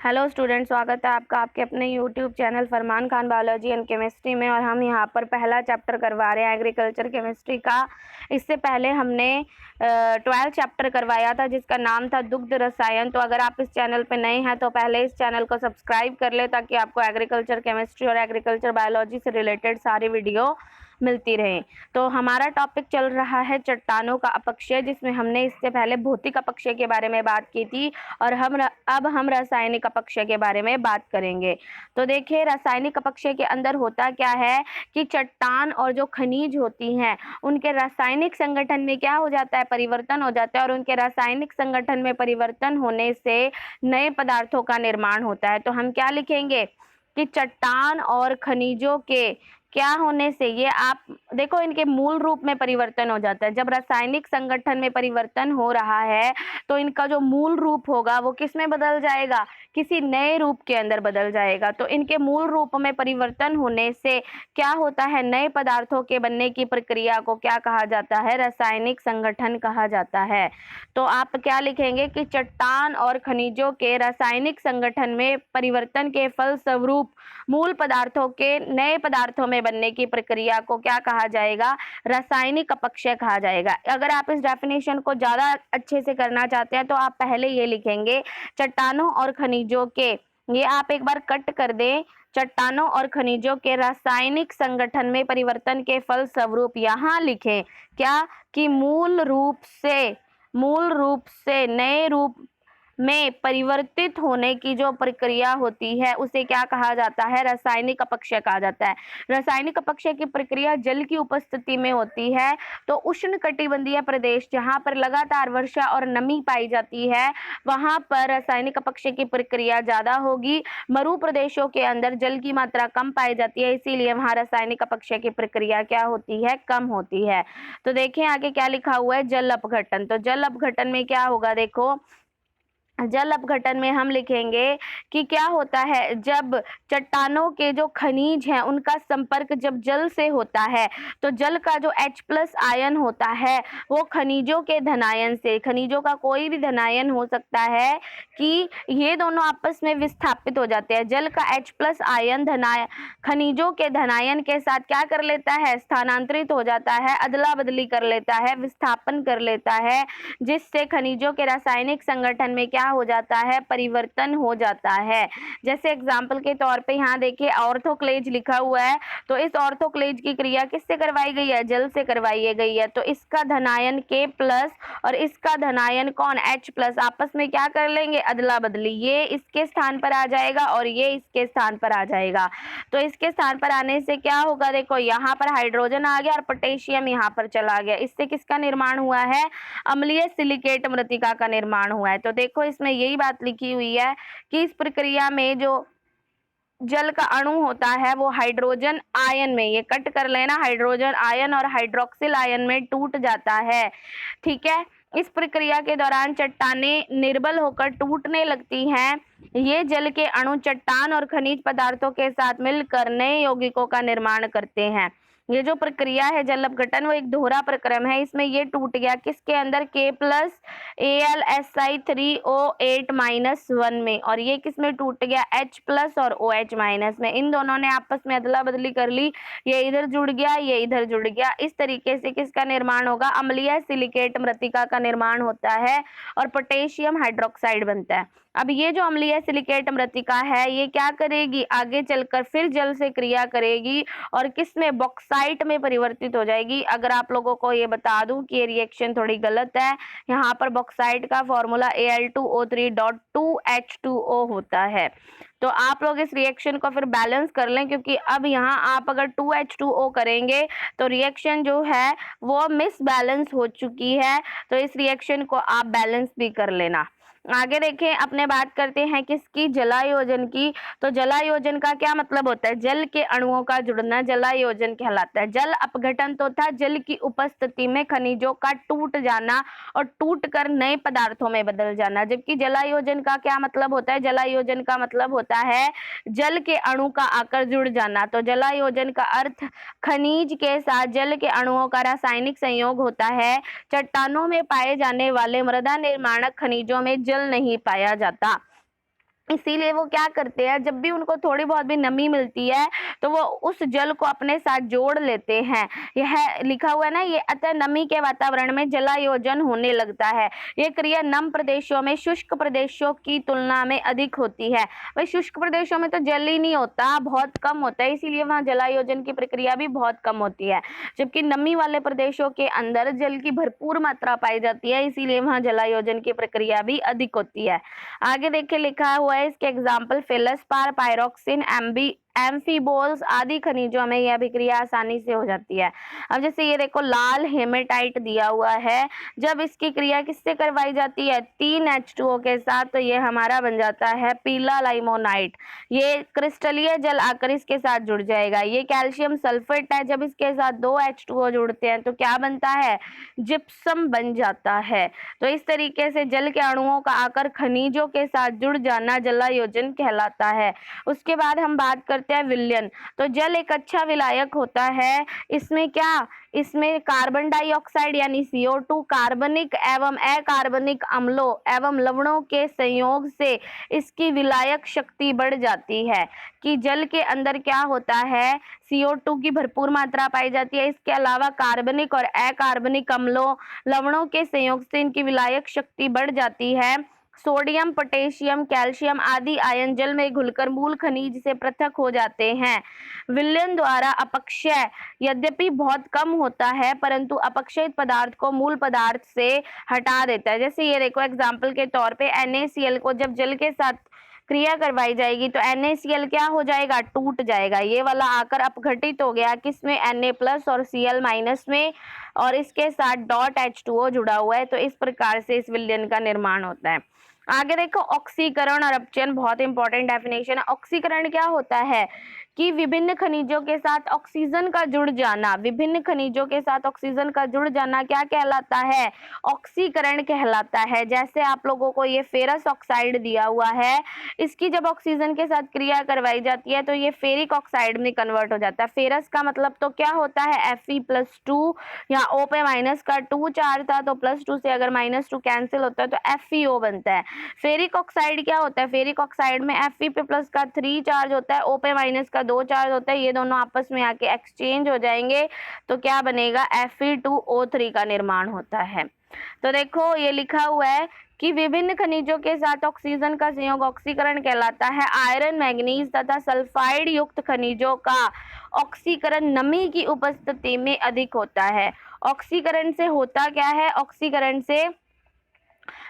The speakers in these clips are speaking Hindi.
हेलो स्टूडेंट, स्वागत है आपका आपके अपने YouTube channel Farman Khan biology and chemistry में। और हम यहाँ पर पहला चैप्टर करवा रहे हैं एग्रीकल्चर केमिस्ट्री का। इससे पहले हमने 12 चैप्टर करवाया था जिसका नाम था दुग्ध रसायन। तो अगर आप इस चैनल पे नए हैं तो पहले इस चैनल को सब्सक्राइब कर ले ताकि आपको एग्रीकल्चर केमिस्ट्री और एग्रीकल्चर बायोलॉजी से रिलेटेड सारी वीडियो मिलती रहे। तो हमारा टॉपिक चल रहा है चट्टानों का अपक्षय, जिसमें हमने इससे पहले भौतिक अपक्षय के बारे में बात की थी और अब हम रासायनिक अपक्षय के बारे में बात करेंगे। तो देखिए, रासायनिक अपक्षय के अंदर होता क्या है कि चट्टान और जो खनिज होती हैं उनके रासायनिक संगठन में क्या हो जाता है, परिवर्तन हो जाता है। और उनके रासायनिक संगठन में परिवर्तन होने से नए पदार्थों का निर्माण होता है। तो हम क्या लिखेंगे कि चट्टान और खनिजों के क्या होने से, ये आप देखो, इनके मूल रूप में परिवर्तन हो जाता है। जब रासायनिक संगठन में परिवर्तन हो रहा है तो इनका जो मूल रूप होगा वो किस में बदल जाएगा, किसी नए रूप के अंदर बदल जाएगा। तो इनके मूल रूप में परिवर्तन होने से क्या होता है, नए पदार्थों के बनने की प्रक्रिया को क्या कहा जाता है, रासायनिक संगठन कहा जाता है। तो आप क्या लिखेंगे कि चट्टान और खनिजों के रासायनिक संगठन में परिवर्तन के फलस्वरूप मूल पदार्थों के नए पदार्थों में बनने की प्रक्रिया को क्या कहा जाएगा, रासायनिक अपक्षय कहा जाएगा। अगर आप इस डेफिनेशन को ज्यादा अच्छे से करना चाहते हैं तो आप पहले ये लिखेंगे चट्टानों और खनिजों के, ये आप एक बार कट कर दें, चट्टानों और खनिजों के रासायनिक संगठन में परिवर्तन के फलस्वरूप यहां लिखें क्या कि मूल रूप से नए रूप में परिवर्तित होने की जो प्रक्रिया होती है उसे क्या कहा जाता है, रासायनिक अपक्षय कहा जाता है। रासायनिक अपक्षय की प्रक्रिया जल की उपस्थिति में होती है। तो उष्णकटिबंधीय प्रदेश जहां पर लगातार वर्षा और नमी पाई जाती है वहां पर रासायनिक अपक्षय की प्रक्रिया ज्यादा होगी। मरु प्रदेशों के अंदर जल की मात्रा कम पाई जाती है, इसीलिए वहां रासायनिक अपक्षय की प्रक्रिया क्या होती है, कम होती है। तो देखें आगे क्या लिखा हुआ है, जल अपघटन। तो जल अपघटन में क्या होगा, देखो जल अपघटन में हम लिखेंगे कि क्या होता है, जब चट्टानों के जो खनिज हैं उनका संपर्क जब जल से होता है तो जल का जो H+ आयन होता है वो खनिजों के धनायन से, खनिजों का कोई भी धनायन हो सकता है कि ये दोनों आपस में विस्थापित हो जाते हैं। जल का H+ आयन खनिजों के धनायन के साथ क्या कर लेता है, स्थानांतरित हो जाता है, अदला बदली कर लेता है, विस्थापन कर लेता है, जिससे खनिजों के रासायनिक संगठन में क्या हो जाता है, परिवर्तन हो जाता है। जैसे एग्जाम्पल के तौर पे यहाँ देखिए ऑर्थोक्लेज लिखा हुआ है। तो इस ऑर्थोक्लेज की क्रिया किससे करवाई गई है, जल से करवाई गई है। तो इसका धनायन K+ और इसका धनायन कौन, H+, आपस में क्या कर लेंगे, अदला बदली, ये इसके स्थान पर आ जाएगा और ये इसके स्थान पर आ जाएगा। तो इसके स्थान पर आने से क्या होगा, देखो यहाँ पर हाइड्रोजन आ गया और पोटेशियम यहाँ पर चला गया। इससे किसका निर्माण हुआ है, अम्लीय सिलिकेट मृतिका का निर्माण हुआ है। तो देखो इसमें यही बात लिखी हुई है कि इस प्रक्रिया में जो जल का अणु होता है वो हाइड्रोजन आयन में, ये कट कर लेना, हाइड्रोजन आयन और हाइड्रोक्सिल आयन में टूट जाता है। ठीक है, इस प्रक्रिया के दौरान चट्टानें निर्बल होकर टूटने लगती हैं। ये जल के अणु चट्टान और खनिज पदार्थों के साथ मिलकर नए यौगिकों का निर्माण करते हैं। ये जो प्रक्रिया है जल अपघटन वो एक दोहरा प्रक्रम है। इसमें ये टूट गया किसके अंदर, K+ AlSi3O8- में, और ये किसमें टूट गया, H+ और OH- में। इन दोनों ने आपस में अदला बदली कर ली, ये इधर जुड़ गया, ये इधर जुड़ गया। इस तरीके से किसका निर्माण होगा, अम्लीय सिलिकेट मृतिका का निर्माण होता है और पोटेशियम हाइड्रोक्साइड बनता है। अब ये जो अम्लीय सिलिकेट मृतिका है ये क्या करेगी, आगे चलकर फिर जल से क्रिया करेगी और किसमें, बॉक्साइट में परिवर्तित हो जाएगी। अगर आप लोगों को ये बता दूं कि ये रिएक्शन थोड़ी गलत है, यहाँ पर बॉक्साइट का फॉर्मूला Al2O3.2H2O होता है। तो आप लोग इस रिएक्शन को फिर बैलेंस कर लें, क्योंकि अब यहाँ आप अगर 2H2O करेंगे तो रिएक्शन जो है वो मिस बैलेंस हो चुकी है। तो इस रिएक्शन को आप बैलेंस भी कर लेना। आगे देखें, अपने बात करते हैं किसकी, जलायोजन की। तो जलायोजन का क्या मतलब होता है, जल के अणुओं का जुड़ना जलायोजन कहलाता है। जल अपघटन तो था जल की उपस्थिति में खनिजों का टूट जाना और टूटकर नए पदार्थों में बदल जाना, जबकि जलायोजन का क्या मतलब होता है, जलायोजन का मतलब होता है जल के अणु का आकर जुड़ जाना। तो जलायोजन का अर्थ खनिज के साथ जल के अणुओं का रासायनिक संयोग होता है। चट्टानों में पाए जाने वाले मृदा निर्माणक खनिजों में जल नहीं पाया जाता, इसीलिए वो क्या करते हैं, जब भी उनको थोड़ी बहुत भी नमी मिलती है तो वो उस जल को अपने साथ जोड़ लेते हैं। यह लिखा हुआ है ना, ये अतः नमी के वातावरण में जलायोजन होने लगता है। ये क्रिया नम प्रदेशों में शुष्क प्रदेशों की तुलना में अधिक होती है। भाई शुष्क प्रदेशों में तो जल ही नहीं होता, बहुत कम होता है, इसीलिए वहाँ जलायोजन की प्रक्रिया भी बहुत कम होती है। जबकि नमी वाले प्रदेशों के अंदर जल की भरपूर मात्रा पाई जाती है, इसीलिए वहाँ जलायोजन की प्रक्रिया भी अधिक होती है। आगे देखिए लिखा हुआ है इसके एग्जाम्पल फेलसपार, पायरोक्सिन, एम्फीबोल्स आदि खनिजों में यह अभिक्रिया आसानी से हो जाती है। अब जैसे ये देखो लाल हेमेटाइट दिया हुआ है, जब इसकी क्रिया किससे करवाई जाती है, 3H2O के साथ, तो ये हमारा बन जाता है पीला लाइमोनाइट। ये क्रिस्टलीय जल आकर इसके साथ जुड़ जाएगा। ये कैल्शियम सल्फेट है, जब इसके साथ 2H2O जुड़ते हैं तो क्या बनता है, जिप्सम बन जाता है। तो इस तरीके से जल के अणुओं का आकर खनिजों के साथ जुड़ जाना जलायोजन कहलाता है। उसके बाद हम बात करते हैं विलयन। तो जल एक अच्छा विलायक होता है। इसमें क्या, इसमें कार्बन डाइऑक्साइड यानी CO2, कार्बनिक एवं अकार्बनिक अम्लों एवं लवणों के संयोग से इसकी विलायक शक्ति बढ़ जाती है। कि जल के अंदर क्या होता है, CO2 की भरपूर मात्रा पाई जाती है। इसके अलावा कार्बनिक और अकार्बनिक अम्लों, लवणों के संयोग से इनकी विलायक शक्ति बढ़ जाती है। सोडियम, पोटेशियम, कैल्शियम आदि आयन जल में घुलकर मूल खनिज से पृथक हो जाते हैं। विलयन द्वारा अपक्षय यद्यपि बहुत कम होता है, परंतु अपक्षयित पदार्थ को मूल पदार्थ से हटा देता है। जैसे ये देखो एग्जाम्पल के तौर पे NaCl को जब जल के साथ क्रिया करवाई जाएगी तो NaCl क्या हो जाएगा, टूट जाएगा। ये वाला आकर अपघटित हो गया किसमें, Na+ और Cl- में, और इसके साथ .H2O जुड़ा हुआ है। तो इस प्रकार से इस विलयन का निर्माण होता है। आगे देखो ऑक्सीकरण और अपचयन, बहुत इंपॉर्टेंट डेफिनेशन है। ऑक्सीकरण क्या होता है कि विभिन्न खनिजों के साथ ऑक्सीजन का जुड़ जाना, विभिन्न खनिजों के साथ ऑक्सीजन का जुड़ जाना क्या कहलाता है, ऑक्सीकरण कहलाता है। जैसे आप लोगों को ये फेरस ऑक्साइड दिया हुआ है, इसकी जब ऑक्सीजन के साथ क्रिया करवाई जाती है तो ये फेरिक ऑक्साइड में कन्वर्ट हो जाता है। फेरस का मतलब तो क्या होता है, Fe+2, यहाँ O पे माइनस का 2 चार्ज था तो +2 से अगर -2 कैंसिल होता है तो FeO बनता है। फेरिक ऑक्साइड क्या होता है, फेरिक ऑक्साइड में Fe पे प्लस का 3 चार्ज होता है, O पे माइनस का 2 चार्ज होता है। ये दोनों आपस में आके एक्सचेंज हो जाएंगे तो क्या बनेगा, Fe2O3 का निर्माण होता है। तो देखो ये लिखा हुआ है कि विभिन्न खनिजों के साथ ऑक्सीजन का संयोग ऑक्सीकरण कहलाता है। आयरन, मैग्नीज तथा सल्फाइड युक्त खनिजों का ऑक्सीकरण नमी की उपस्थिति में अधिक होता है। ऑक्सीकरण से होता क्या है, ऑक्सीकरण से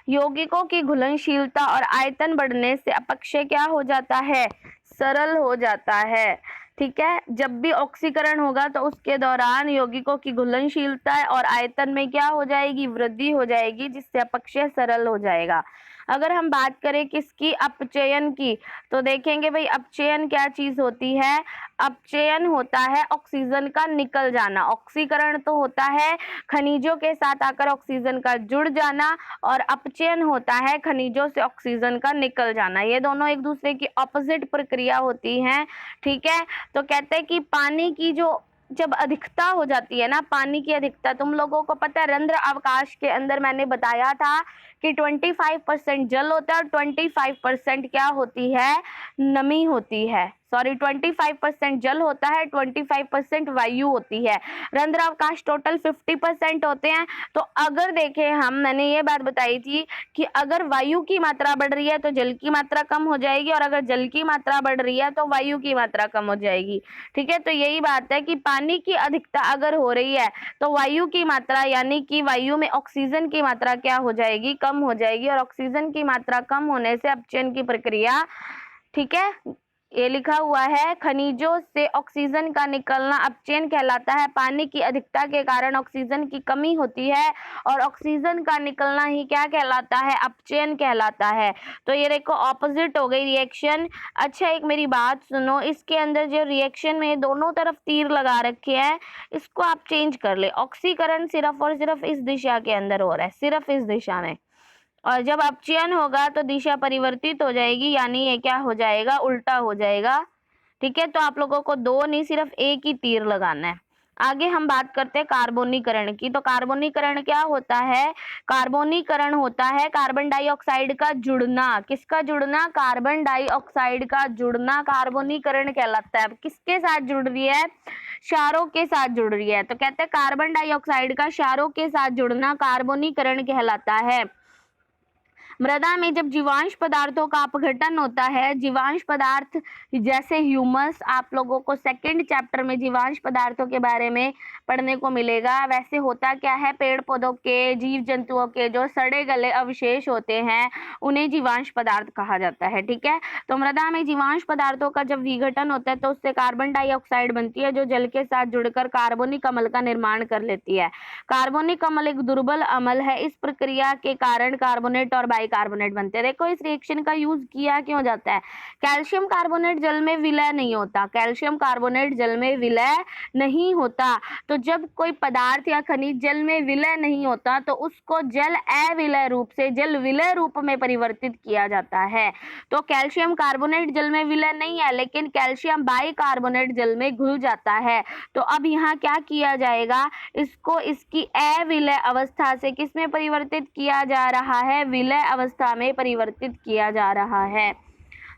यौगिकों की घुलनशीलता और आयतन बढ़ने से अपक्षय क्या हो जाता है, सरल हो जाता है। ठीक है, जब भी ऑक्सीकरण होगा तो उसके दौरान यौगिकों की घुलनशीलता और आयतन में क्या हो जाएगी, वृद्धि हो जाएगी, जिससे अपक्षय सरल हो जाएगा। अगर हम बात करें किसकी, अपचयन की, तो देखेंगे भाई अपचयन क्या चीज होती है, अपचयन होता है ऑक्सीजन का निकल जाना। ऑक्सीकरण तो होता है खनिजों के साथ आकर ऑक्सीजन का जुड़ जाना, और अपचयन होता है खनिजों से ऑक्सीजन का निकल जाना। ये दोनों एक दूसरे की ऑपोजिट प्रक्रिया होती हैं। ठीक है, तो कहते हैं कि पानी की जो जब अधिकता हो जाती है ना, पानी की अधिकता, तुम लोगों को पता है रंध्र अवकाश के अंदर मैंने बताया था कि 25% जल होता है और 25% क्या होती है, नमी होती है। सॉरी, 25% जल होता है, 25% वायु होती है। रंध्र अवकाश टोटल 50% होते हैं। तो अगर देखें हम, मैंने ये बात बताई थी कि अगर वायु की मात्रा बढ़ रही है तो जल की मात्रा कम हो जाएगी, और अगर जल की मात्रा बढ़ रही है तो वायु की मात्रा कम हो जाएगी। ठीक है, तो यही बात है कि पानी की अधिकता अगर हो रही है तो वायु की मात्रा, यानी कि वायु में ऑक्सीजन की मात्रा क्या हो जाएगी, कम हो जाएगी, और ऑक्सीजन की मात्रा कम होने से अपचयन की प्रक्रिया, ठीक है, ये लिखा हुआ है खनिजों से ऑक्सीजन का निकलना अपचयन कहलाता है। पानी की अधिकता के कारण ऑक्सीजन की कमी होती है और ऑक्सीजन का निकलना ही क्या कहलाता है, अपचयन कहलाता है। तो ये देखो ऑपोजिट हो गई रिएक्शन। अच्छा एक मेरी बात सुनो, इसके अंदर जो रिएक्शन में दोनों तरफ तीर लगा रखे हैं, इसको आप चेंज कर ले। ऑक्सीकरण सिर्फ और सिर्फ इस दिशा के अंदर हो रहा है, सिर्फ इस दिशा में, और जब अपचयन होगा तो दिशा परिवर्तित हो जाएगी, यानी ये क्या हो जाएगा, उल्टा हो जाएगा। ठीक है, तो आप लोगों को दो नहीं सिर्फ एक ही तीर लगाना है। आगे हम बात करते हैं कार्बोनीकरण की। तो कार्बोनीकरण क्या होता है? कार्बोनीकरण होता है कार्बन डाइऑक्साइड का जुड़ना। किसका जुड़ना? कार्बन डाइऑक्साइड का जुड़ना कार्बोनीकरण कहलाता है। अब किसके साथ जुड़ रही है? क्षारों के साथ जुड़ रही है। तो कहते हैं कार्बन डाइऑक्साइड का क्षारों के साथ जुड़ना कार्बोनीकरण कहलाता है। मृदा में जब जीवांश पदार्थों का अपघटन होता है, जीवांश पदार्थ जैसे ह्यूमस, आप लोगों को सेकंड चैप्टर में जीवांश पदार्थों के बारे में पढ़ने को मिलेगा। वैसे होता क्या है, पेड़ पौधों के, जीव जंतुओं के जो सड़े गले अवशेष होते हैं उन्हें जीवांश पदार्थ कहा जाता है। ठीक है, तो मृदा में जीवांश पदार्थों का जब विघटन होता है तो उससे कार्बन डाइऑक्साइड बनती है जो जल के साथ जुड़कर कार्बनिक अम्ल का निर्माण कर लेती है। कार्बनिक अम्ल एक दुर्बल अम्ल है। इस प्रक्रिया के कारण कार्बोनेट और बाइकार्बोनेट बनते हैं। देखो, इस रिएक्शन का यूज किया क्यों जाता है? कैल्शियम कार्बोनेट जल में विलय नहीं होता। कैल्शियम कार्बोनेट जल में विलय नहीं होता। तो जब कोई पदार्थ या खनिज जल में विलय नहीं होता तो उसको जल अविलय रूप से जल विलय रूप में परिवर्तित किया जाता है। तो कैल्शियम कार्बोनेट जल में विलय नहीं है, लेकिन कैल्शियम बाइकार्बोनेट जल में घुल जाता है। तो अब यहाँ क्या किया जाएगा? इसको इसकी अविलय अवस्था से किसमें परिवर्तित किया जा रहा है? विलय अवस्था में परिवर्तित किया जा रहा है।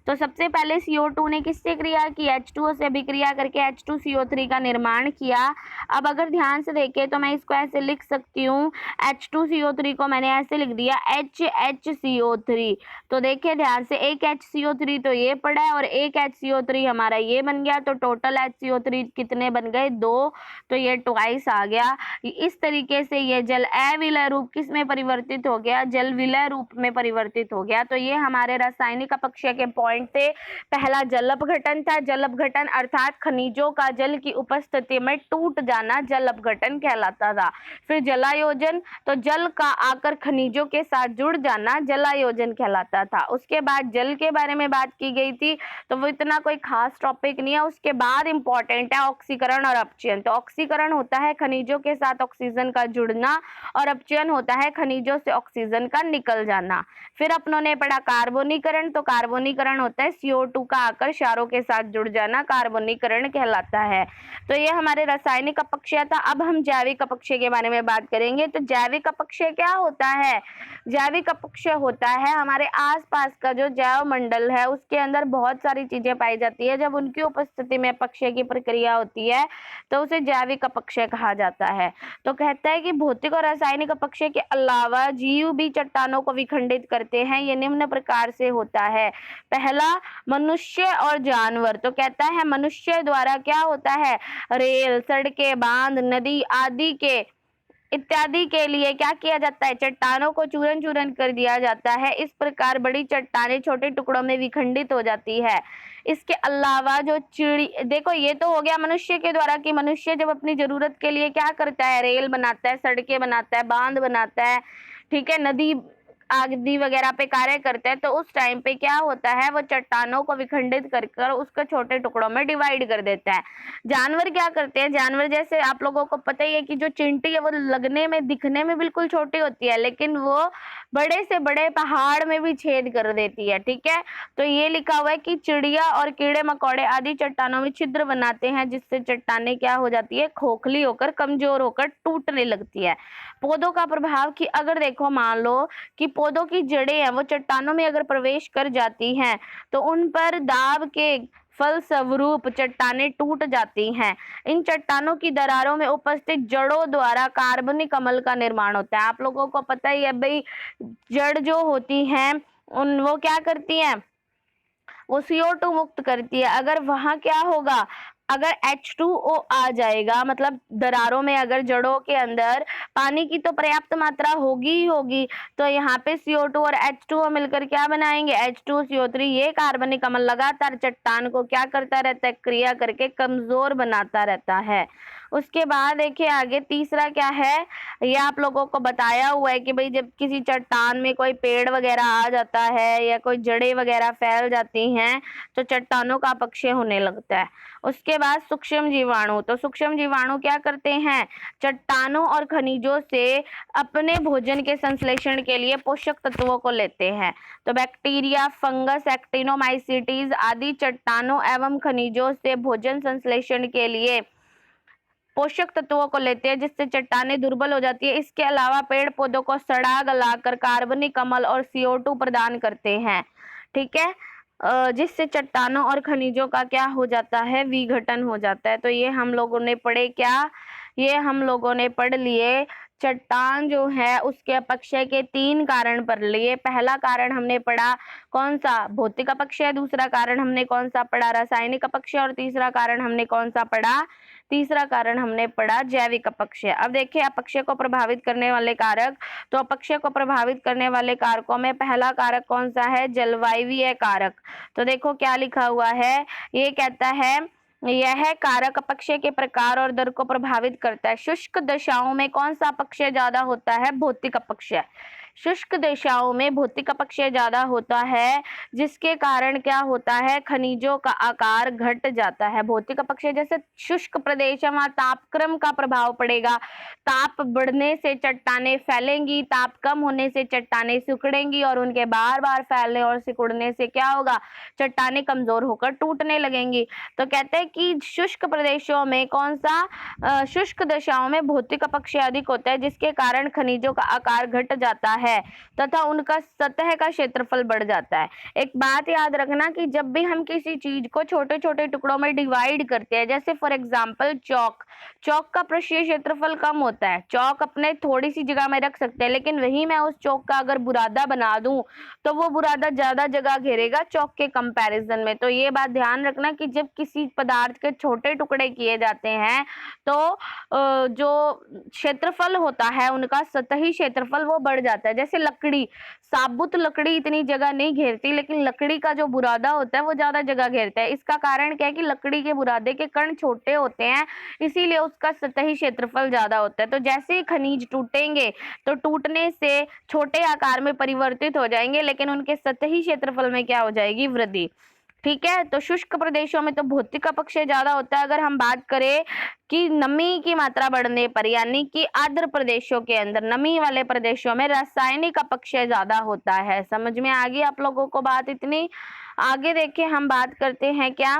तो सबसे पहले CO2 ने किससे क्रिया की? H2O से अभिक्रिया करके H2CO3 का निर्माण किया। अब अगर ध्यान से देखें तो मैं इसको ऐसे लिख सकती हूँ, H2CO3 को मैंने ऐसे लिख दिया HHCO3। तो देखिए ध्यान से, एक HCO3 तो ये पड़ा है और एक HCO3 हमारा ये बन गया। तो टोटल HCO3 कितने बन गए? 2। तो ये ट्वाइस आ गया। इस तरीके से ये जल अविलय रूप किस में परिवर्तित हो गया? जल विलय रूप में परिवर्तित हो गया। तो ये हमारे रासायनिक अपक्षय के पॉइंट थे। पहला जल अपघटन था। जल अपघटन अर्थात खनिजों का जल की उपस्थिति में टूट जाना जल अपघटन कहलाता था। फिर जलायोजन, तो जल का आकर खनिजों के साथ जुड़ जाना जलायोजन कहलाता था। उसके बाद जल के बारे में बात की गई थी, तो वो इतना कोई खास टॉपिक नहीं है। उसके बाद इंपॉर्टेंट है ऑक्सीकरण और अपचयन। तो ऑक्सीकरण होता है खनिजों के साथ ऑक्सीजन का जुड़ना और अपचयन होता है खनिजों से ऑक्सीजन का निकल जाना। फिर अपनों ने पढ़ा कार्बोनीकरण। तो कार्बोनीकरण होता है CO2 का आकर क्षारों के साथ जुड़ जाना कार्बोनीकरण कहलाता है। तो ये हमारे रासायनिक अपक्षय था। अब हम जैविक अपक्षय के बारे में बात करेंगे। तो जैविक अपक्षय क्या होता है? जैविक अपक्षय होता है हमारे आसपास का जो जैव मंडल है उसके अंदर बहुत सारी चीजें पाई जाती है। जब उनकी उपस्थिति में अपक्षय की प्रक्रिया होती है तो उसे जैविक अपक्षय कहा जाता है। तो कहता है कि भौतिक और रासायनिक अपक्षय के अलावा जीव भी चट्टानों को विखंडित करते हैं। ये निम्न प्रकार से होता है। पहला, मनुष्य और जानवर। तो कहता है मनुष्य द्वारा क्या होता है? रेल, सड़कें, बांध, नदी आदि के इत्यादि के लिए क्या किया जाता है? चट्टानों को चूरन चूरन कर दिया जाता है। इस प्रकार बड़ी चट्टानें छोटे टुकड़ों में विखंडित हो जाती है। इसके अलावा जो चिड़ी, देखो ये तो हो गया मनुष्य के द्वारा कि मनुष्य जब अपनी जरूरत के लिए क्या करता है? रेल बनाता है, सड़कें बनाता है, बांध बनाता है, ठीक है, नदी आदि वगैरह पे कार्य करते हैं। तो उस टाइम पे क्या होता है? वो चट्टानों को विखंडित कर उसको छोटे टुकड़ों में डिवाइड कर देता है। जानवर क्या करते हैं? जानवर जैसे आप लोगों को पता ही है कि जो चींटी है वो लगने में, दिखने में बिल्कुल छोटी होती है, लेकिन वो बड़े से बड़े पहाड़ में भी छेद कर देती है। ठीक है, तो ये लिखा हुआ है कि चिड़िया और कीड़े मकोड़े आदि चट्टानों में छिद्र बनाते हैं जिससे चट्टानें क्या हो जाती है? खोखली होकर, कमजोर होकर टूटने लगती है। पौधों का प्रभाव कि अगर देखो मान लो कि पौधों की जड़ें हैं वो चट्टानों में अगर प्रवेश कर जाती हैं तो उन पर दाब के फलस्वरूप चट्टानें टूट जाती हैं। इन चट्टानों की दरारों में उपस्थित जड़ों द्वारा कार्बनिक अम्ल का निर्माण होता है। आप लोगों को पता ही है भाई, जड़ जो होती हैं उन वो क्या करती हैं? वो CO2 मुक्त करती है। अगर वहां क्या होगा? अगर H2O आ जाएगा, मतलब दरारों में अगर जड़ों के अंदर पानी की तो पर्याप्त मात्रा होगी ही होगी, तो यहाँ पे CO2 और H2O मिलकर क्या बनाएंगे? H2CO3। ये कार्बनिक अम्ल लगातार चट्टान को क्या करता रहता है? क्रिया करके कमजोर बनाता रहता है। उसके बाद देखिए आगे तीसरा क्या है? ये आप लोगों को बताया हुआ है कि भाई जब किसी चट्टान में कोई पेड़ वगैरह आ जाता है या कोई जड़ें वगैरह फैल जाती हैं तो चट्टानों का अपक्षय होने लगता है। उसके बाद सूक्ष्म जीवाणु। तो सूक्ष्म जीवाणु क्या करते हैं? चट्टानों और खनिजों से अपने भोजन के संश्लेषण के लिए पोषक तत्वों को लेते हैं। तो बैक्टीरिया, फंगस, एक्टिनोमाइसीटीज आदि चट्टानों एवं खनिजों से भोजन संश्लेषण के लिए पोषक तत्वों को लेते हैं, जिससे चट्टानें दुर्बल हो जाती है। इसके अलावा पेड़ पौधों को सड़ा गलाकर कार्बनिक अम्ल और CO2 प्रदान करते हैं। ठीक है, जिससे चट्टानों और खनिजों का क्या हो जाता है, विघटन हो जाता है। तो ये हम लोगों ने पढ़े क्या, ये हम लोगों ने पढ़ लिए चट्टान जो है उसके अपक्षय के 3 कारण पढ़ लिए। पहला कारण हमने पढ़ा कौन सा, भौतिक अपक्षय। दूसरा कारण हमने कौन सा पढ़ा, रासायनिक अपक्षय। और तीसरा कारण हमने कौन सा पढ़ा, तीसरा कारण हमने पढ़ा जैविक अपक्षय। अब देखिए अपक्षय को प्रभावित करने वाले कारक, तो अपक्षय को प्रभावित करने वाले कारकों में पहला कारक कौन सा है, जलवायवीय कारक। तो देखो क्या लिखा हुआ है, ये कहता है यह कारक अपक्षय के प्रकार और दर को प्रभावित करता है। शुष्क दशाओं में कौन सा अपक्षय ज्यादा होता है, भौतिक अपक्षय। शुष्क दशाओं में भौतिक अपक्षय ज्यादा होता है, जिसके कारण क्या होता है, खनिजों का आकार घट जाता है। भौतिक अपक्षय जैसे शुष्क प्रदेश है वहां तापक्रम का प्रभाव पड़ेगा, ताप बढ़ने से चट्टानें फैलेंगी, ताप कम होने से चट्टानें सिकुड़ेंगी और उनके बार बार फैलने और सिकुड़ने से क्या होगा, चट्टानें कमजोर होकर टूटने लगेंगी। तो कहते हैं कि शुष्क प्रदेशों में कौन सा, शुष्क दशाओं में भौतिक अपक्षय अधिक होता है, जिसके कारण खनिजों का आकार घट जाता है तथा उनका सतह का क्षेत्रफल बढ़ जाता है। एक बात याद रखना कि जब भी हम किसी चीज को छोटे छोटे टुकड़ों में डिवाइड करते हैं, जैसे फॉर एग्जांपल चौक, चौक का पृष्ठीय क्षेत्रफल कम होता है, चौक अपने थोड़ी सी जगह में रख सकते हैं, लेकिन वही मैं उस चौक का अगर बुरादा बना दूं तो वो बुरादा ज्यादा जगह घेरेगा चौक के कंपैरिजन में। तो ये बात ध्यान रखना कि जब किसी पदार्थ के छोटे टुकड़े किए जाते हैं तो जो क्षेत्रफल होता है उनका सतही क्षेत्रफल वो बढ़ जाता है। जैसे लकड़ी, साबुत लकड़ी इतनी जगह नहीं घेरती, लेकिन लकड़ी का जो बुरादा होता है वो ज्यादा जगह घेरता है। इसका कारण क्या है कि लकड़ी के बुरादे के कण छोटे होते हैं, इसीलिए उसका सतही क्षेत्रफल ज्यादा होता है। तो जैसे ही खनिज टूटेंगे तो टूटने से छोटे आकार में परिवर्तित हो जाएंगे, लेकिन उनके सतही क्षेत्रफल में क्या हो जाएगी, वृद्धि। ठीक है, तो शुष्क प्रदेशों में तो भौतिक अपक्षय ज्यादा होता है। अगर हम बात करें कि नमी की मात्रा बढ़ने पर, यानी कि आर्द्र प्रदेशों के अंदर, नमी वाले प्रदेशों में रासायनिक अपक्षय ज्यादा होता है। समझ में आ गई आप लोगों को बात इतनी। आगे देखिए हम बात करते हैं क्या,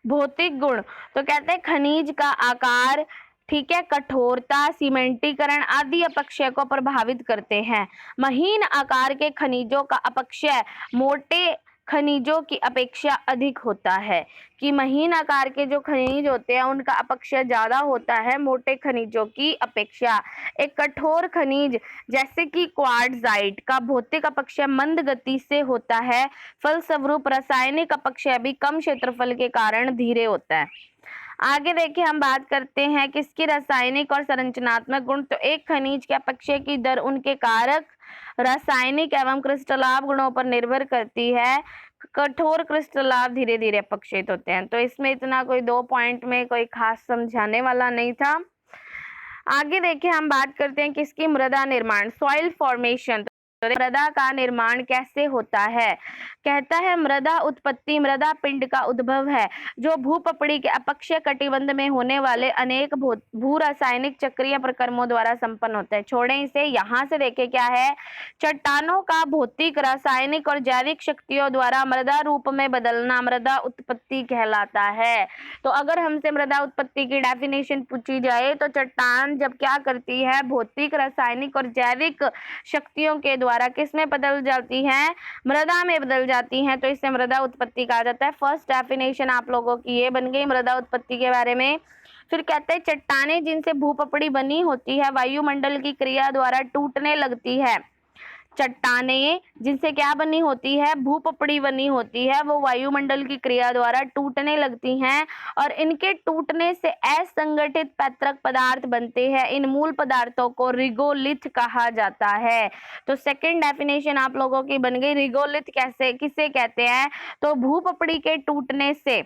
भौतिक गुण। तो कहते हैं खनिज का आकार, ठीक है, कठोरता, सीमेंटीकरण आदि अपक्षय को प्रभावित करते हैं। महीन आकार के खनिजों का अपक्षय मोटे खनिजों की अपेक्षा अधिक होता है, कि महीन आकार के जो खनिज होते हैं उनका अपक्षय ज्यादा होता है मोटे खनिजों की अपेक्षा। एक कठोर खनिज जैसे कि क्वार्ट्जाइट का भौतिक अपक्षय मंद गति से होता है, फलस्वरूप रासायनिक अपक्षय भी कम क्षेत्रफल के कारण धीरे होता है। आगे देखिए हम बात करते हैं किसकी, रासायनिक और संरचनात्मक गुण। तो एक खनिज के अपक्षय की दर उनके कारक रासायनिक एवं क्रिस्टलाभ गुणों पर निर्भर करती है। कठोर क्रिस्टलाभ धीरे धीरे अपक्षित होते हैं। तो इसमें इतना कोई 2 पॉइंट में कोई खास समझाने वाला नहीं था। आगे देखिए हम बात करते हैं किसकी, मृदा निर्माण, सॉइल फॉर्मेशन। मृदा का निर्माण कैसे होता है, कहता है मृदा उत्पत्ति मृदा पिंड का उद्भव है, जो भूपपड़ी के अपक्षय कटिबंध में होने वाले अनेक भू रासायनिक चक्रीय प्रक्रमों द्वारा संपन्न होता है। छोड़े इसे, यहाँ से देखे क्या है, चट्टानों का भौतिक रासायनिक और जैविक शक्तियों द्वारा मृदा रूप में बदलना मृदा उत्पत्ति कहलाता है। तो अगर हमसे मृदा उत्पत्ति की डेफिनेशन पूछी जाए तो चट्टान जब क्या करती है, भौतिक रासायनिक और जैविक शक्तियों के द्वारा किस में बदल जाती हैं, मृदा में बदल जाती हैं, तो इससे मृदा उत्पत्ति कहा जाता है। फर्स्ट डेफिनेशन आप लोगों की ये बन गई मृदा उत्पत्ति के बारे में। फिर कहते हैं चट्टानें जिनसे भूपपड़ी बनी होती है वायुमंडल की क्रिया द्वारा टूटने लगती है। चट्टानें जिनसे क्या बनी होती है, भूपपड़ी बनी होती है, वो वायुमंडल की क्रिया द्वारा टूटने लगती हैं और इनके टूटने से असंगठित पैतृक पदार्थ बनते हैं। इन मूल पदार्थों को रिगोलिथ कहा जाता है। तो सेकंड डेफिनेशन आप लोगों की बन गई, रिगोलिथ कैसे किसे कहते हैं, तो भूपपड़ी के टूटने से,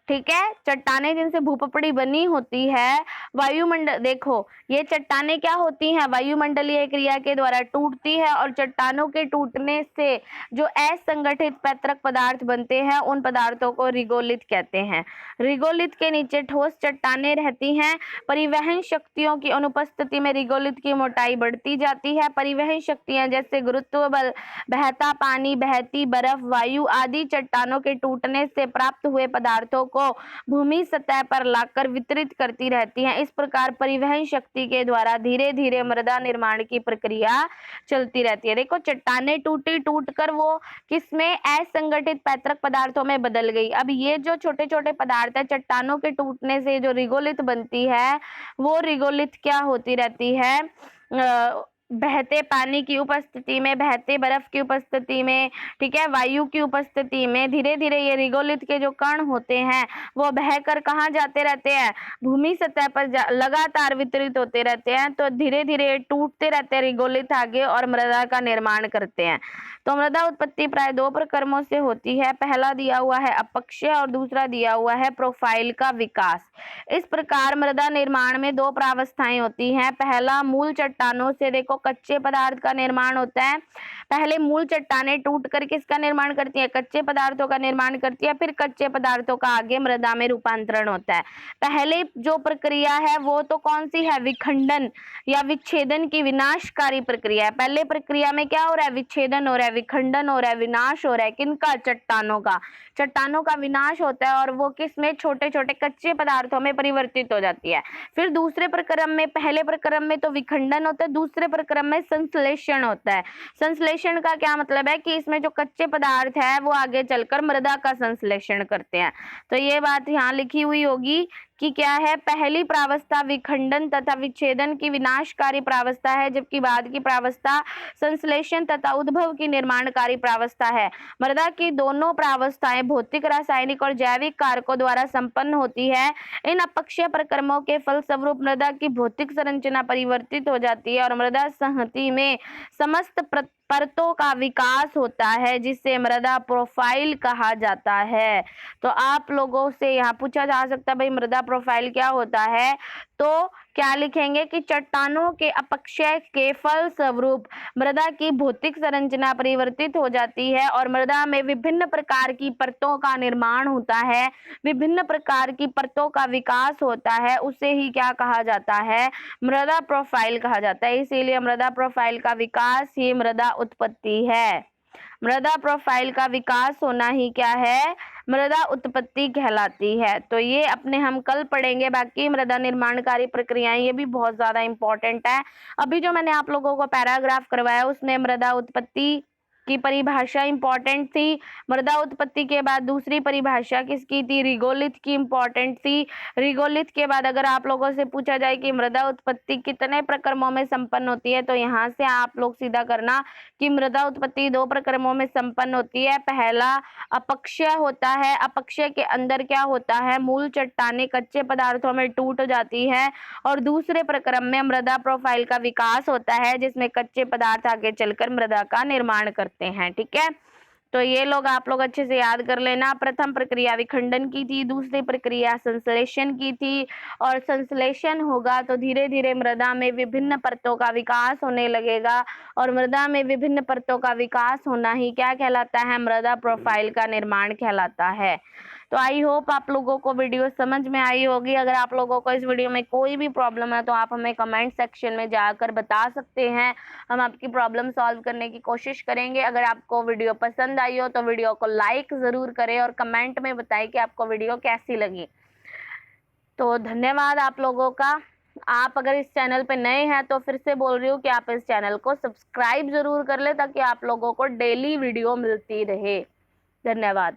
ठीक है, चट्टानें जिनसे भूपपड़ी बनी होती है वायुमंडल, देखो ये चट्टानें क्या होती हैं, वायुमंडलीय क्रिया के द्वारा टूटती है और चट्टानों के टूटने से जो असंगठित पैतृक पदार्थ बनते हैं उन पदार्थों को रिगोलिथ कहते हैं। रिगोलिथ के नीचे ठोस चट्टानें रहती हैं। परिवहन शक्तियों की अनुपस्थिति में रिगोलिथ की मोटाई बढ़ती जाती है। परिवहन शक्तियां जैसे गुरुत्व बल, बहता पानी, बहती बर्फ, वायु आदि चट्टानों के टूटने से प्राप्त हुए पदार्थों को भूमि सतह पर लाकर वितरित करती रहती हैं। इस प्रकार परिवहन शक्ति के द्वारा धीरे धीरे मृदा निर्माण की प्रक्रिया चलती रहती है। देखो चट्टानें टूटकर वो किसमें, असंगठित पैतृक पदार्थों में बदल गई। अब ये जो छोटे छोटे पदार्थ है, चट्टानों के टूटने से जो रिगोलिथ बनती है, वो रिगोलिथ क्या होती रहती है, बहते पानी की उपस्थिति में, बहते बर्फ की उपस्थिति में, ठीक है, वायु की उपस्थिति में धीरे धीरे ये रिगोलिथ के जो कण होते हैं वो बहकर कहाँ जाते रहते हैं, भूमि सतह पर लगातार वितरित होते रहते हैं। तो धीरे धीरे टूटते रहते हैं रिगोलिथ आगे और मृदा का निर्माण करते हैं। तो मृदा उत्पत्ति प्राय दो प्रक्रमों से होती है। पहला दिया हुआ है अपक्षय और दूसरा दिया हुआ है प्रोफाइल का विकास। इस प्रकार मृदा निर्माण में दो प्रावस्थाएं होती हैं। पहला, मूल चट्टानों से देखो कच्चे पदार्थ का निर्माण होता है। पहले मूल चट्टानें टूटकर किसका निर्माण करती है, कच्चे पदार्थों का निर्माण करती है। फिर कच्चे पदार्थों का आगे मृदा में रूपांतरण होता है। पहले जो प्रक्रिया है वो तो कौन सी है, विखंडन या विच्छेदन की विनाशकारी प्रक्रिया है। पहले प्रक्रिया में क्या हो रहा है, विच्छेदन हो रहा है, विखंडन हो रहा है, विनाश हो रहा है। किनका, चट्टानों का विनाश होता है और वो किस में, छोटे छोटे कच्चे पदार्थों में परिवर्तित हो जाती है। फिर दूसरे प्रक्रम में, पहले प्रक्रम में तो विखंडन होता है, दूसरे प्रक्रम में संश्लेषण होता है। संश्लेषण का क्या मतलब है कि इसमें जो कच्चे पदार्थ है वो आगे चलकर मृदा का संश्लेषण करते हैं। तो ये बात यहाँ लिखी हुई होगी कि क्या है, पहली प्रावस्था विखंडन तथा विच्छेदन की विनाशकारी प्रावस्था है, जबकि बाद की प्रावस्था संश्लेषण तथा उद्भव की निर्माणकारी प्रावस्था है। मृदा की दोनों प्रावस्थाएं भौतिक, रासायनिक और जैविक कारकों द्वारा संपन्न होती है। इन अपक्षय प्रक्रमों के फलस्वरूप मृदा की भौतिक संरचना परिवर्तित हो जाती है और मृदा संहति में समस्त परतों का विकास होता है, जिसे मृदा प्रोफाइल कहा जाता है। तो आप लोगों से यहाँ पूछा जा सकता है भाई मृदा प्रोफाइल क्या होता है, तो क्या लिखेंगे कि चट्टानों के अपक्षय के फलस्वरूप मृदा की भौतिक संरचना परिवर्तित हो जाती है और मृदा में विभिन्न प्रकार की परतों का निर्माण होता है, विभिन्न प्रकार की परतों का विकास होता है। उसे ही क्या कहा जाता है, मृदा प्रोफाइल कहा जाता है। इसीलिए मृदा प्रोफाइल का विकास ही मृदा उत्पत्ति है। मृदा प्रोफाइल का विकास होना ही क्या है, मृदा उत्पत्ति कहलाती है। तो ये अपने हम कल पढ़ेंगे। बाकी मृदा निर्माणकारी प्रक्रियाएं ये भी बहुत ज्यादा इंपॉर्टेंट है। अभी जो मैंने आप लोगों को पैराग्राफ करवाया उसमें मृदा उत्पत्ति की परिभाषा इंपॉर्टेंट थी। मृदा उत्पत्ति के बाद दूसरी परिभाषा किसकी थी, रिगोलिथ की इंपॉर्टेंट थी। रिगोलिथ के बाद अगर आप लोगों से पूछा जाए कि मृदा उत्पत्ति कितने प्रक्रमों में संपन्न होती है, तो यहाँ से आप लोग सीधा करना कि मृदा उत्पत्ति दो प्रक्रमों में संपन्न होती है। पहला अपक्षय होता है, अपक्षय के अंदर क्या होता है, मूल चट्टानें कच्चे पदार्थों में टूट जाती है और दूसरे प्रक्रम में मृदा प्रोफाइल का विकास होता है, जिसमें कच्चे पदार्थ आगे चलकर मृदा का निर्माण करते हैं। ठीक है, तो ये लोग आप लोग अच्छे से याद कर लेना। प्रथम प्रक्रिया विखंडन की थी, दूसरी प्रक्रिया संश्लेषण की थी और संश्लेषण होगा तो धीरे धीरे मृदा में विभिन्न परतों का विकास होने लगेगा और मृदा में विभिन्न परतों का विकास होना ही क्या कहलाता है, मृदा प्रोफाइल का निर्माण कहलाता है। तो आई होप आप लोगों को वीडियो समझ में आई होगी। अगर आप लोगों को इस वीडियो में कोई भी प्रॉब्लम है तो आप हमें कमेंट सेक्शन में जाकर बता सकते हैं, हम आपकी प्रॉब्लम सॉल्व करने की कोशिश करेंगे। अगर आपको वीडियो पसंद आई हो तो वीडियो को लाइक ज़रूर करें और कमेंट में बताएं कि आपको वीडियो कैसी लगी। तो धन्यवाद आप लोगों का। आप अगर इस चैनल पे नए हैं तो फिर से बोल रही हूँ कि आप इस चैनल को सब्सक्राइब ज़रूर कर लें ताकि आप लोगों को डेली वीडियो मिलती रहे। धन्यवाद।